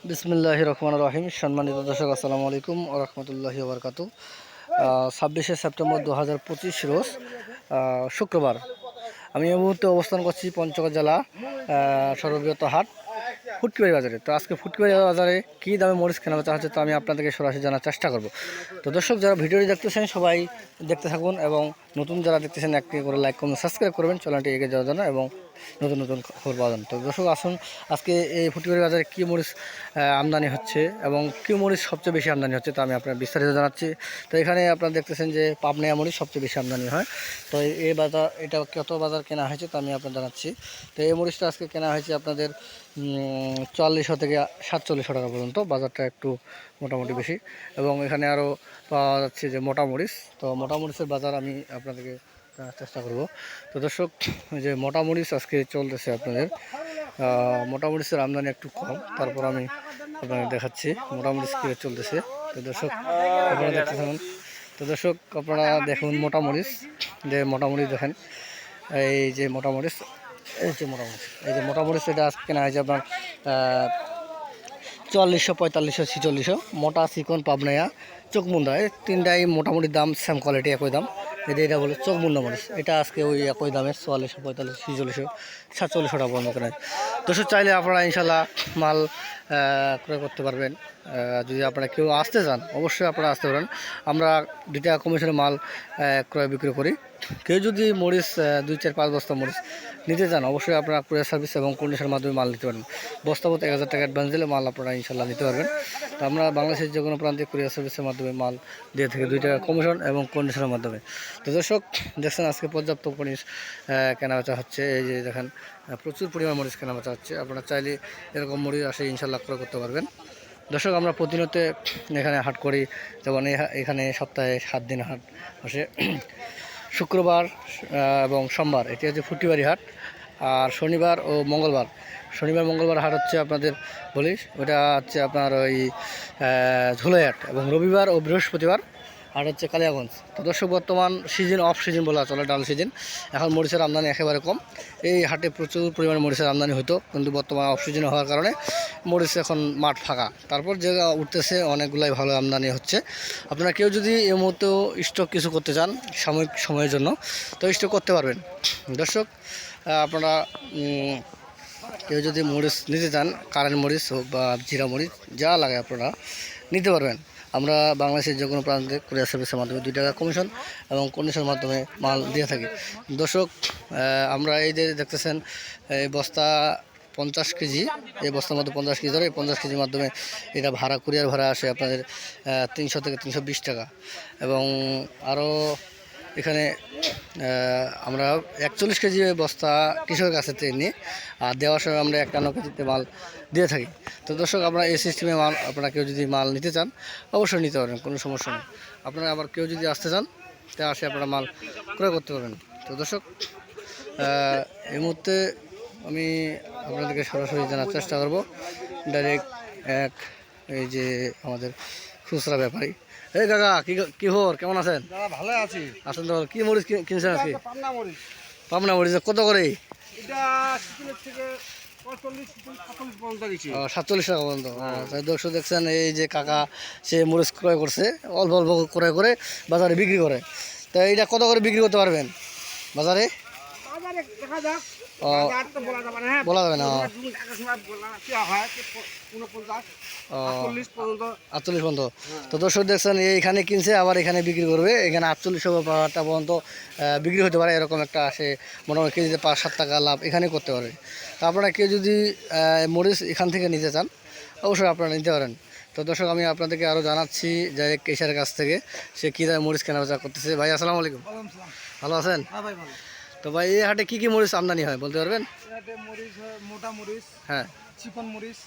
বিসমিল্লাহির রহমানির রহিম। সম্মানিত দর্শক, আসসালামু আলাইকুম ওয়া রাহমাতুল্লাহি ওয়া বারাকাতুহু। 26শে সেপ্টেম্বর 2025 রোজ শুক্রবার। আমি এই মুহূর্তে অবস্থান করছি পঞ্চগড় জেলা সর্ববৃহৎ হাট ফুটকিবাড়ি বাজারে। তো আজকে ফুটকিবাড়ি বাজারে কী দামে মরিচ কেনা বেচা হচ্ছে, তো আমি আপনাদেরকে সরাসরি জানার চেষ্টা করব। তো দর্শক, যারা ভিডিওটি দেখতেছেন সবাই দেখতে থাকুন, এবং নতুন যারা দেখতেছেন একটি করে লাইক কমেন্ট সাবস্ক্রাইব করবেন চ্যানেলটি এগিয়ে যাওয়ার জন্য, এবং নতুন নতুন খবর পাওয়া যান। তো দর্শক, আসুন আজকে এই ফুটকিবাড়ি বাজারে কী মরিচ আমদানি হচ্ছে এবং কী মরিচ সবচেয়ে বেশি আমদানি হচ্ছে, তো আমি আপনার বিস্তারিত জানাচ্ছি। তো এখানে আপনারা দেখতেছেন যে পাবনা মরিচ সবচেয়ে বেশি আমদানি হয়। তো এই বাজার, এটা কত বাজার কেনা হয়েছে তো আমি আপনার জানাচ্ছি। তো এই মরিচটা আজকে কেনা হয়েছে আপনাদের 4400 থেকে 4700 টাকা পর্যন্ত। বাজারটা একটু মোটামুটি বেশি, এবং এখানে আরও পাওয়া যাচ্ছে যে মোটা মরিচ। তো মোটা মরিচের বাজার আমি আপনাদেরকে জানার চেষ্টা করব। তো দর্শক, যে মোটা মরিচ আজকে চলতেছে আপনাদের, মোটা মরিচের আমদানি একটু কম, তারপর আমি আপনাদের দেখাচ্ছি মোটা মরিচ কী চলতেছে। তো দর্শক, আপনারা দেখতে থাকুন। তো দর্শক, আপনারা দেখুন মোটা মরিচ, যে মোটা মরিচ দেখেন, এই যে মোটা মরিচ, এই যে মোটা মরিচ, এই যে মোটা মরিচ, এটা আজকে কেনা হয়েছে আপনার 4400, 4500, 4600। মোটা, চিকন, পাবনাইয়া, চোখমুন্ডা, এই তিনটাই মোটামুটি দাম সেম কোয়ালিটি, একই দাম। এটা বলে চোখমুন্ডা মরিচ, এটা আজকে ওই একই দামের 4400, 4500, 4600, 4700 টাকা পর্যন্ত কেনা। দর্শক, চাইলে আপনারা ইনশাল্লাহ মাল ক্রয় করতে পারবেন। যদি আপনারা কেউ আসতে চান অবশ্যই আপনারা আসতে পারেন। আমরা 2 টাকা কমিশনে মাল ক্রয় বিক্রি করি। কেউ যদি মরিচ 2, 4, 5 বস্তা মরিচ নিতে চান অবশ্যই আপনারা কুরিয়ার সার্ভিস এবং কন্ডিশনের মাধ্যমে মাল নিতে পারেন। বস্তাপত 1000 টাকা অ্যাডভান্স দিলে মাল আপনারা ইনশাল্লাহ নিতে পারবেন। তো আমরা বাংলাদেশের যে কোনো প্রান্তে কুরিয়ার সার্ভিসের মাধ্যমে মাল দিয়ে থাকি 2 টাকা কমিশন এবং কন্ডিশনের মাধ্যমে। তো দর্শক, দেখছেন আজকে পর্যাপ্ত মরিচ কেনাবেচা হচ্ছে। এই যে দেখেন, প্রচুর পরিমাণ মরিচ কেনাবেচা হচ্ছে। আপনারা চাইলে এরকম মরিচ আসে ইনশাল্লাহ ক্রয় করতে পারবেন। দর্শক, আমরা প্রতিনিয়ত এখানে হাট করি, যেমন এখানে সপ্তাহে 7 দিন হাট বসে, শুক্রবার এবং সোমবার। এটি হচ্ছে ফুটকিবাড়ি হাট। আর শনিবার ও মঙ্গলবার, শনিবার মঙ্গলবার হাট হচ্ছে আপনাদের বলি, ওটা হচ্ছে আপনার ওই ধুলাই হাট। এবং রবিবার ও বৃহস্পতিবার হাট হচ্ছে কালিয়াগঞ্জ। তো দর্শক, বর্তমান সিজন অফ সিজন বলা চলে, ডাল সিজন। এখন মরিচের আমদানি একেবারে কম। এই হাটে প্রচুর পরিমাণে মরিচের আমদানি হতো, কিন্তু বর্তমান অফ সিজন হওয়ার কারণে মরিচ এখন মাঠ ফাঁকা। তারপর যে উঠতেছে অনেকগুলাই ভালো আমদানি হচ্ছে। আপনারা কেউ যদি এই মুহূর্তেও স্টক কিছু করতে চান সাময়িক সময়ের জন্য, তো স্টক করতে পারবেন। দর্শক, আপনারা কেউ যদি মরিচ নিতে চান, কারেন্ট মরিচ হোক বা জিরা মরিচ, যা লাগে আপনারা নিতে পারবেন। আমরা বাংলাদেশের যে কোনো প্রান্তে কুরিয়ার সার্ভিসের মাধ্যমে 2 টাকা কমিশন এবং কন্ডিশনের মাধ্যমে মাল দিয়ে থাকি। দর্শক, আমরা এই যে দেখতেছেন এই বস্তা 50 কেজি, এই বস্তার মধ্যে 50 কেজি ধরে, 50 কেজির মাধ্যমে এটা ভাড়া, কুরিয়ার ভাড়া আসে আপনাদের 300 থেকে 320 টাকা। এবং আরও এখানে আমরা 41 কেজি বস্তা কৃষকের কাছে থেকে নিই, আর দেওয়ার সময় আমরা 51 কেজিতে মাল দিয়ে থাকি। তো দর্শক, আমরা এই সিস্টেমে মাল, আপনারা কেউ যদি মাল নিতে চান অবশ্যই নিতে পারেন, কোনো সমস্যা নেই। আপনারা আবার কেউ যদি আসতে চান তা আসে আপনারা মাল ক্রয় করতে পারবেন। তো দর্শক, এই মুহূর্তে আমি আপনাদেরকে সরাসরি জানার চেষ্টা করব ডাইরেক্ট এক, এই যে আমাদের খুচরা ব্যাপারী। এই কাকা, কি খবর, কেমন আছেন? ভালো আছি। আছেন তো? কি মরিচ কিনছেন আজকে? পাবনা মরিচ, পাবনা মরিচ কত করে? এটা 47 থেকে 47 পর্যন্ত দিচ্ছি। 47 টাকা পর্যন্ত। তাই দর্শক, দেখছেন এই যে কাকা সে মরিচ ক্রয় করছে, অল্প অল্প ক্রয় করে বাজারে বিক্রি করে। তো এইটা কত করে বিক্রি করতে পারবেন বাজারে? বাজারে দেখা যাক, ও, বাজার তো বলা যাবে না। হ্যাঁ, বলা যাবে না। একটা সময় বলা কি হয়, 49, 48 পর্যন্ত। 48 পর্যন্ত। তো দর্শক, দেখছেন এইখানে কিনছে, আবার এখানে বিক্রি করবে। এখানে 48 টাকা পর্যন্ত বিক্রি হতে পারে, এরকম একটা আসে। মোটামুটি কেজিতে 5-7 টাকা লাভ এখানে করতে পারে। তো আপনারা কেউ যদি মরিচ এখান থেকে নিতে চান অবশ্যই আপনারা নিতে পারেন। তো দর্শক, আমি আপনাদেরকে আরও জানাচ্ছি যে কেশারের কাছ থেকে সে কী দামে মরিচ কেনাবেচা করতেছে। ভাই, আসসালামু আলাইকুম, ভালো আছেন? হ্যাঁ ভাই, ভালো। তো ভাই, এই হাটে কী কী মরিচ আমদানি হয় বলতে পারবেন? এটাতে মরিচ হয় মোটা মরিচ, হ্যাঁ, চিকন মরিচ,